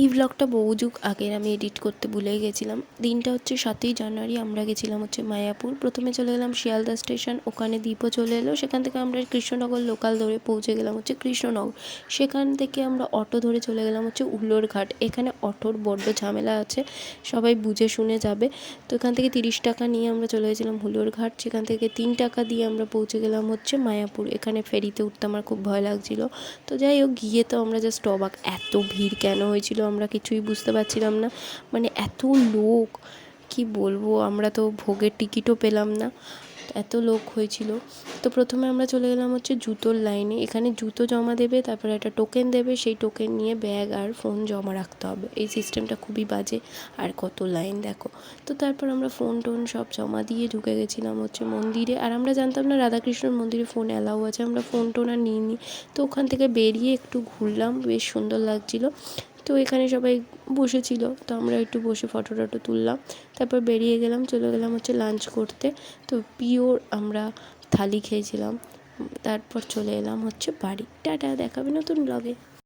এই ব্লগটা বহু যুগ আগের, আমি এডিট করতে ভুলেই গেছিলাম। দিনটা হচ্ছে 7ই জানুয়ারি। আমরা গেছিলাম হচ্ছে মায়াপুর। প্রথমে চলে গেলাম শিয়ালদা স্টেশন, ওখানে দ্বীপও চলে এলো। সেখান থেকে আমরা কৃষ্ণনগর লোকাল ধরে পৌঁছে গেলাম হচ্ছে কৃষ্ণনগর। সেখান থেকে আমরা অটো ধরে চলে গেলাম হচ্ছে উলোর ঘাট। এখানে অটোর বড্ড ঝামেলা আছে, সবাই বুঝে শুনে যাবে। তো এখান থেকে 30 টাকা নিয়ে আমরা চলে গেছিলাম হুলোর ঘাট। সেখান থেকে 3 টাকা দিয়ে আমরা পৌঁছে গেলাম হচ্ছে মায়াপুর। এখানে ফেরিতে উঠতে আমার খুব ভয় লাগছিলো। তো যাই হোক, গিয়ে তো আমরা জাস্ট অবাক, এত ভিড় কেন হয়েছিল আমরা কিছুই বুঝতে পারছিলাম না। মানে এত লোক, কি বলবো, আমরা তো ভোগের টিকিটও পেলাম না, এত লোক হয়েছিল। তো প্রথমে আমরা চলে গেলাম হচ্ছে জুতোর লাইনে। এখানে জুতো জমা দেবে, তারপরে একটা টোকেন দেবে, সেই টোকেন নিয়ে ব্যাগ আর ফোন জমা রাখতে হবে। এই সিস্টেমটা খুবই বাজে, আর কত লাইন দেখো। তো তারপর আমরা ফোন টোন সব জমা দিয়ে ঢুকে গেছিলাম হচ্ছে মন্দিরে। আর আমরা জানতাম না রাধাকৃষ্ণর মন্দিরে ফোন অ্যালাউ আছে, আমরা ফোন টোন আর নিইনি। তো ওখান থেকে বেরিয়ে একটু ঘুরলাম, বেশ সুন্দর লাগছিলো। তো এখানে সবাই বসেছিল, তো আমরা একটু বসে ফটো টটো তুললাম। তারপর বেরিয়ে গেলাম, চলে গেলাম হচ্ছে লাঞ্চ করতে। তো পিওর আমরা থালি খেয়েছিলাম। তারপর চলে এলাম হচ্ছে বাড়ি। টাটা, দেখাবে নতুন ব্লগে।